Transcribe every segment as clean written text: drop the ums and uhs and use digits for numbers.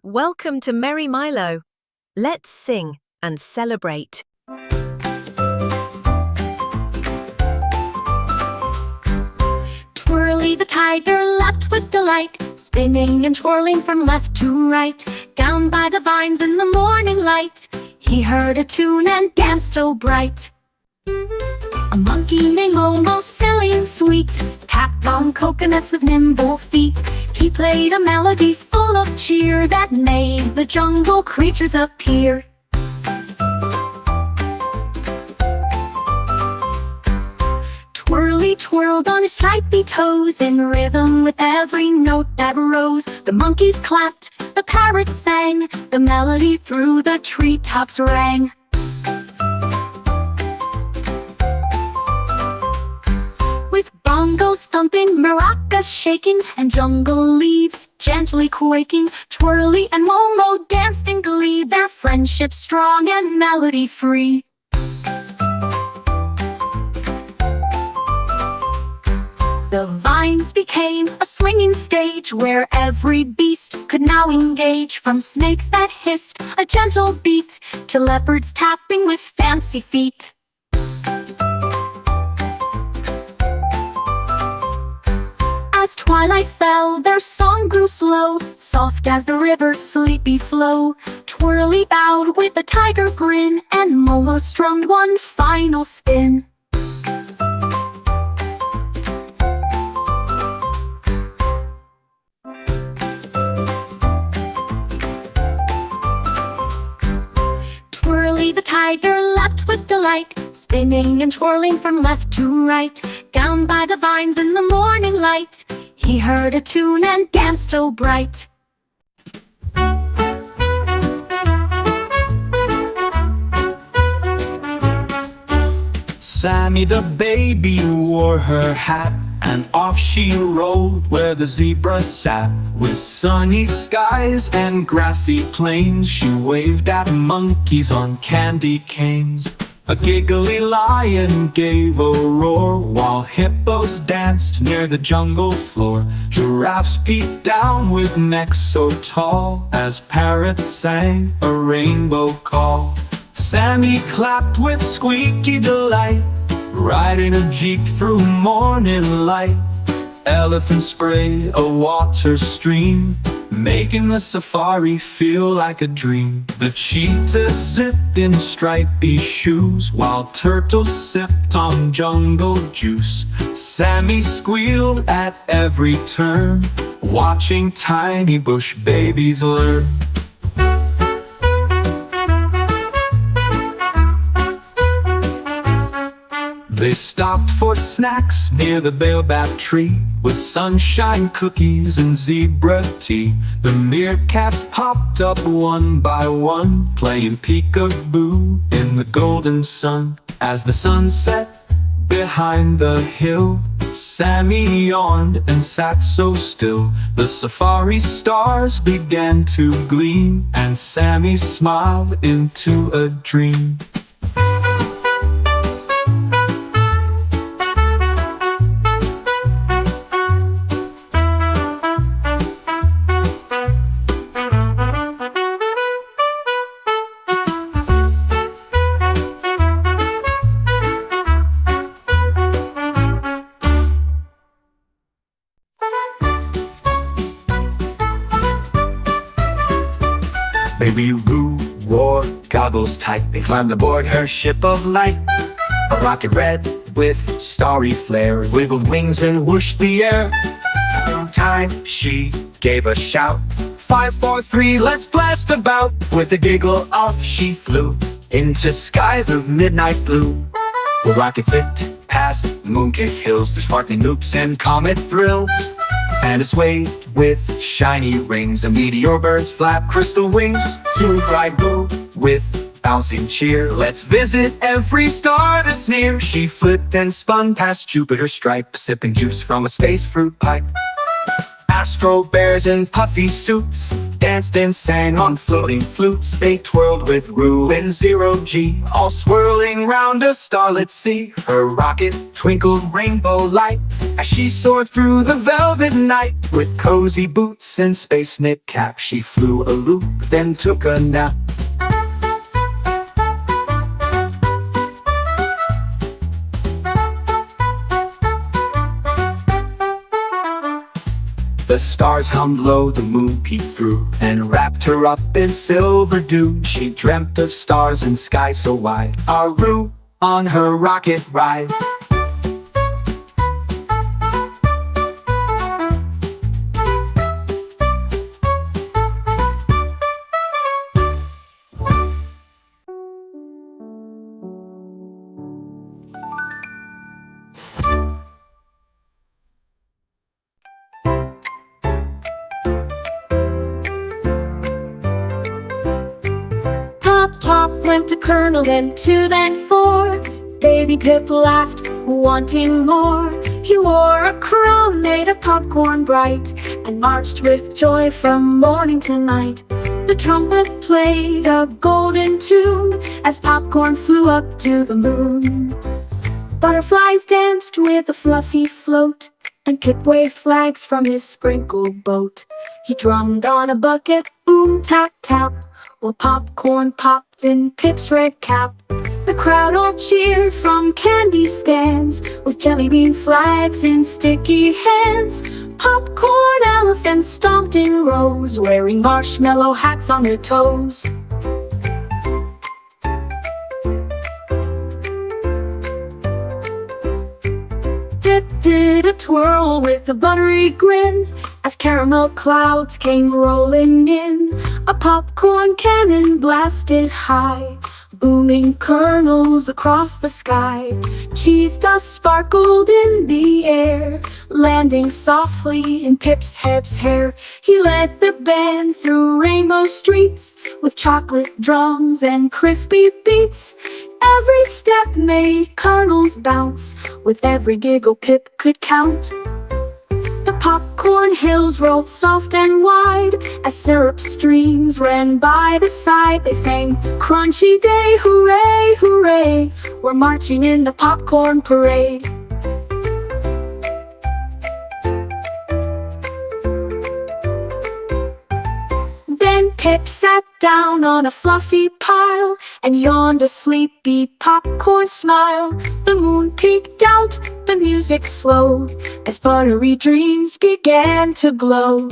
Welcome to MerryMilo. Let's sing and celebrate. Twirly the tiger leapt with delight, spinning and twirling from left to right. Down by the vines in the morning light, he heard a tune and danced so bright. A monkey named Momo, silly and sweet, tapped on coconuts with nimble feet. He played a melody full of cheer that made the jungle creatures appear. Twirly twirled on his stripy toes, in rhythm with every note that rose. The monkeys clapped, the parrots sang, the melody through the treetops rang. With bongos thumping, maracas shaking, and jungle leaves gently quaking, Twirly and Momo danced in glee, their friendship strong and melody free. The vines became a swinging stage where every beast could now engage, from snakes that hissed a gentle beat to leopards tapping with fancy feet. As twilight fell, their song grew slow, soft as the river's sleepy flow. Twirly bowed with a tiger grin, and Momo strummed one final spin. Twirly the tiger leapt with delight, spinning and twirling from left to right. Down by the vines in the morning light, he heard a tune and danced so bright. Sammy the baby wore her hat, and off she rolled where the zebra sat. With sunny skies and grassy plains, she waved at monkeys on candy canes. A giggly lion gave a roar, while hippos danced near the jungle floor. Giraffes peeked down with necks so tall, as parrots sang a rainbow call. Sammy clapped with squeaky delight, riding a jeep through morning light. Elephants spray a water stream, making the safari feel like a dream. The cheetahs zipped in stripy shoes, while turtles sipped on jungle juice. Sammy squealed at every turn, watching tiny bush babies learn. They stopped for snacks near the baobab tree, with sunshine cookies and zebra tea. The meerkats popped up one by one, playing peekaboo in the golden sun. As the sun set behind the hill, Sammy yawned and sat so still. The safari stars began to gleam, and Sammy smiled into a dream. Baby Roo wore goggles tight. They climbed aboard her ship of light, a rocket red with starry flare, wiggled wings and whooshed the air. In time she gave a shout, 5, 4, 3, let's blast about. With a giggle off she flew into skies of midnight blue. The rocket zipped past mooncake hills through sparkling loops and comet thrills, and it's waved with shiny rings, and meteor birds flap crystal wings. Soon cried Boo with bouncing cheer, let's visit every star that's near. She flipped and spun past Jupiter's stripe, sipping juice from a space fruit pipe. Astro bears in puffy suits danced and sang on floating flutes. They twirled with Rue and Zero G, all swirling round a starlit sea. Her rocket twinkled rainbow light as she soared through the velvet night. With cozy boots and space knit cap, she flew a loop, then took a nap. The stars hummed low, the moon peeked through, and wrapped her up in silver dew. She dreamt of stars and sky so wide, our Rue on her rocket ride. Pop went to Colonel, then 2, then 4. Baby Pip laughed, wanting more. He wore a crown made of popcorn bright, and marched with joy from morning to night. The trumpet played a golden tune as popcorn flew up to the moon. Butterflies danced with a fluffy float, and Pip waved flags from his sprinkled boat. He drummed on a bucket, boom, tap, tap, while popcorn popped in Pip's red cap. The crowd all cheered from candy stands, with jelly bean flags in sticky hands. Popcorn elephants stomped in rows, wearing marshmallow hats on their toes. Pip did a twirl with a buttery grin as caramel clouds came rolling in. A popcorn cannon blasted high, booming kernels across the sky. Cheese dust sparkled in the air, landing softly in Pip's head's hair. He led the band through rainbow streets with chocolate drums and crispy beats. Every step made kernels bounce, with every giggle Pip could count. The popcorn hills rolled soft and wide as syrup streams ran by the side. They sang, "Crunchy day, hooray, hooray, we're marching in the popcorn parade." Then Pip sat down on a fluffy pile and yawned a sleepy popcorn smile. The moon peeked out, the music slowed as buttery dreams began to glow.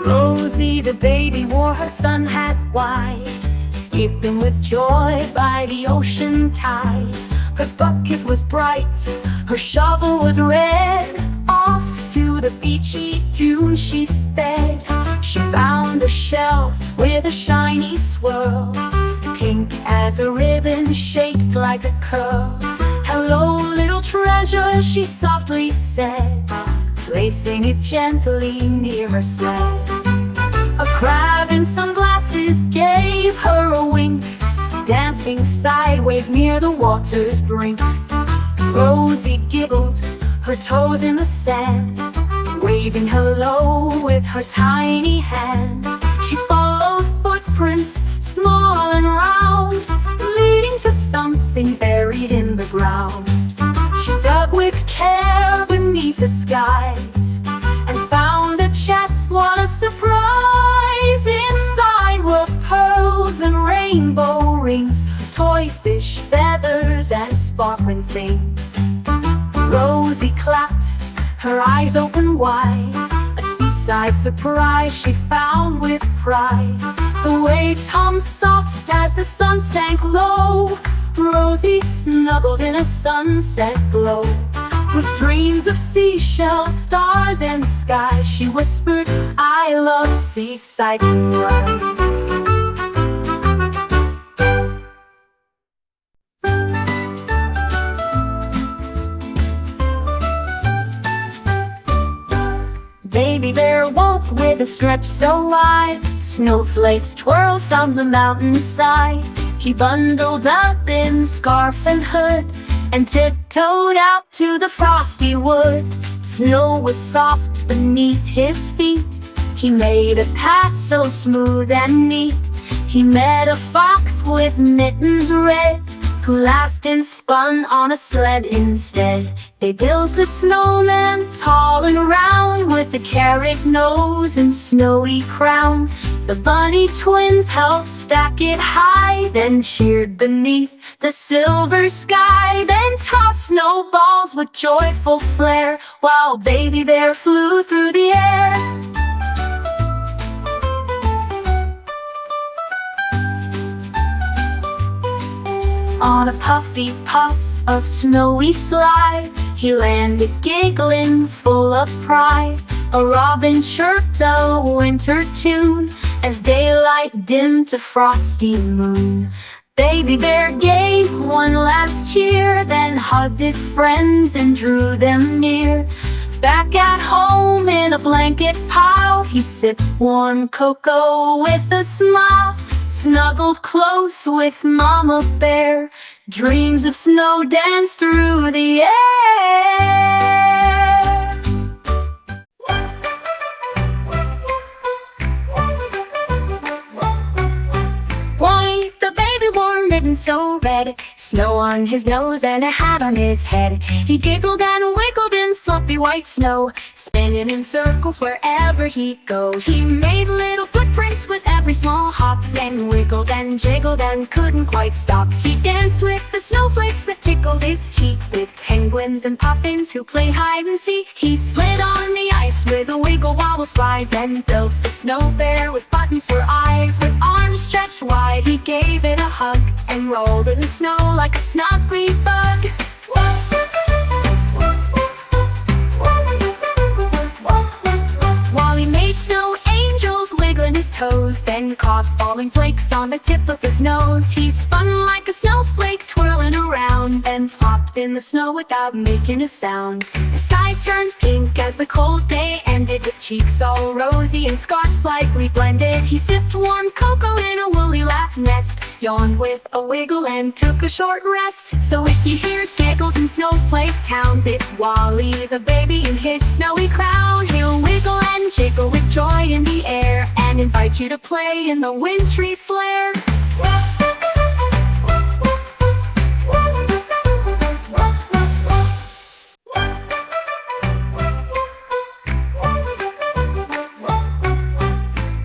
Rosie the baby wore her sun hat wide, skipping with joy by the ocean tide. Her bucket was bright, her shovel was red. Off to the beachy dune she sped. She found a shell with a shiny swirl, pink as a ribbon shaped like a curl. "Hello, little treasure," she softly said, placing it gently near her sled. A crab in sunglasses gave her a wink, dancing sideways near the water's brink. Rosie giggled, her toes in the sand, waving hello with her tiny hand. She followed footprints, small and round, leading to something buried in the ground. She dug with care beneath the skies and found a chest, what a surprise! Inside were pearls and rainbow rings, toy fish, feathers, and sparkling things. Rosie clapped, her eyes open wide, a seaside surprise she found with pride. The waves hummed soft as the sun sank low. Rosie snuggled in a sunset glow. With dreams of seashells, stars, and sky, she whispered, "I love seaside surprise." Baby bear woke with a stretch so wide, snowflakes twirl from the mountainside. He bundled up in scarf and hood and tiptoed out to the frosty wood. Snow was soft beneath his feet. He made a path so smooth and neat. He met a fox with mittens red, who laughed and spun on a sled instead. They built a snowman tall and round, with a carrot nose and snowy crown. The bunny twins helped stack it high, then cheered beneath the silver sky. Then tossed snowballs with joyful flair, while Baby Bear flew through the air. On a puffy puff of snowy slide, he landed giggling, full of pride. A robin chirped a winter tune as daylight dimmed to frosty moon. Baby Bear gave one last cheer, then hugged his friends and drew them near. Back at home in a blanket pile, he sipped warm cocoa with a smile. Snuggled close with Mama Bear, dreams of snow danced through the air. Why, the baby wore mittens so red, snow on his nose and a hat on his head. He giggled and wiggled in fluffy white snow, spinning in circles wherever he'd go. He made little footprints with every small hop, then wiggled and jiggled and couldn't quite stop. He danced with the snowflakes that tickled his cheek, with penguins and puffins who played hide and seek. He slid on the ice with a wiggle wobble slide, then built a snow bear with buttons for eyes. With arms stretched wide, he gave it a hug and rolled in the snow like a snuggly bug. While he made snow angels wiggling his toes, then caught falling flakes on the tip of his nose. He spun like a snowflake twirling around, then plopped in the snow without making a sound. The sky turned pink as the cold day ended, with cheeks all rosy and scarves slightly blended. He sipped warm cocoa in a woolly lap nest, yawned with a wiggle and took a short rest. So if you hear giggles in snowflake towns, it's Wally the baby in his snowy crown. He'll wiggle and jiggle with joy in the air and invite you to play in the wintry flare.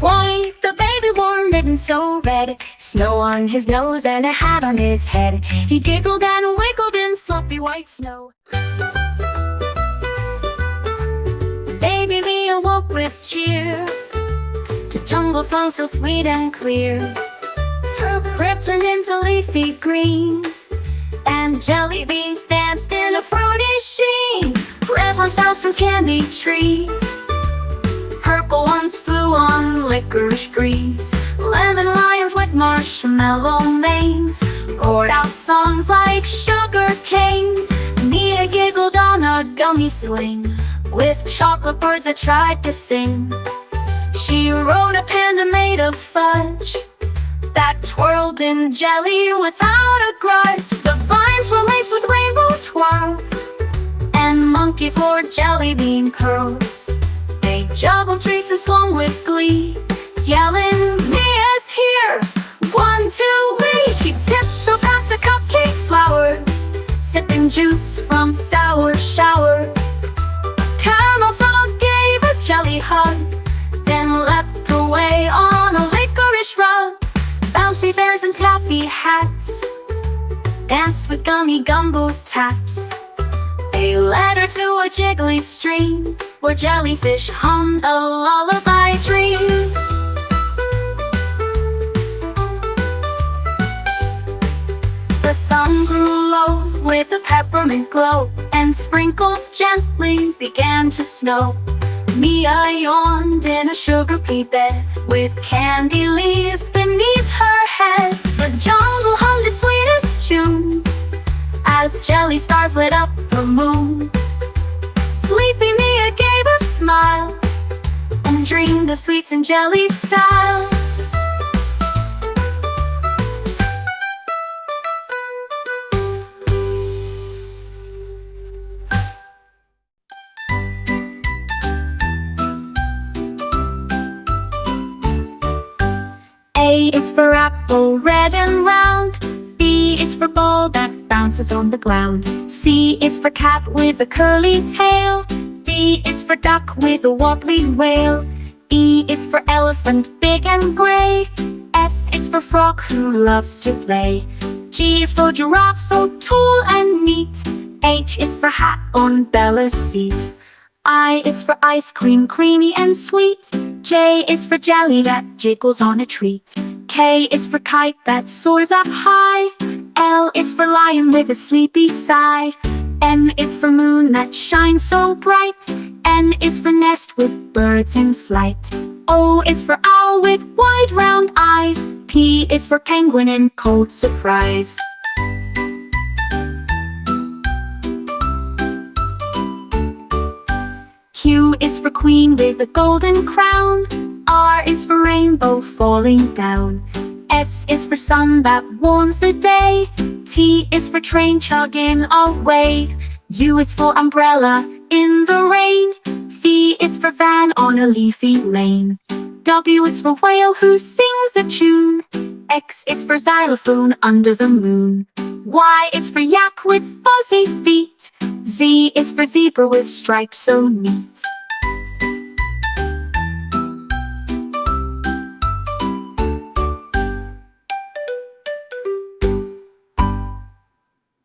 Why, the baby wore mittens so red, snow on his nose and a hat on his head. He giggled and wiggled in fluffy white snow. Baby me awoke with cheer to tumble songs so sweet and clear. Her crib turned into leafy green, and jelly beans danced in a fruity sheen. Red ones bounced from candy trees, purple ones flew on licorice breeze. Lemon lions with marshmallow manes roared out songs like sugar canes. Mia giggled on a gummy swing with chocolate birds that tried to sing. She rode a panda made of fudge that twirled in jelly without a grudge. The vines were laced with rainbow twirls, and monkeys wore jelly bean curls. They juggled treats and swung with glee, yelling, "Mia's here! 1, 2, 3!" She tiptoed past the cupcake flowers, sipping juice from sour showers. Caramel frog gave a jelly hug, then leapt away on a licorice rug. Bouncy bears and taffy hats danced with gummy gumbo taps. They led her to a jiggly stream where jellyfish hummed a lullaby dream. The sun grew low with a peppermint glow, and sprinkles gently began to snow. Mia yawned in a sugar pea bed with candy leaves beneath her head. The jungle hummed its sweetest tune as jelly stars lit up the moon. Sleepy Mia gave a smile and dreamed of sweets and jelly style. A is for apple, red and round. B is for ball that bounces on the ground. C is for cat with a curly tail. D is for duck with a wobbly wail. E is for elephant, big and gray. F is for frog who loves to play. G is for giraffe, so tall and neat. H is for hat on Bella's seat. I is for ice cream, creamy and sweet. J is for jelly that jiggles on a treat. K is for kite that soars up high. L is for lion with a sleepy sigh. M is for moon that shines so bright. N is for nest with birds in flight. O is for owl with wide round eyes. P is for penguin in cold surprise. Q is for queen with a golden crown. R is for rainbow falling down. S is for sun that warms the day. T is for train chugging away. U is for umbrella in the rain. V is for van on a leafy lane. W is for whale who sings a tune. X is for xylophone under the moon. Y is for yak with fuzzy feet. Z is for zebra with stripes so neat.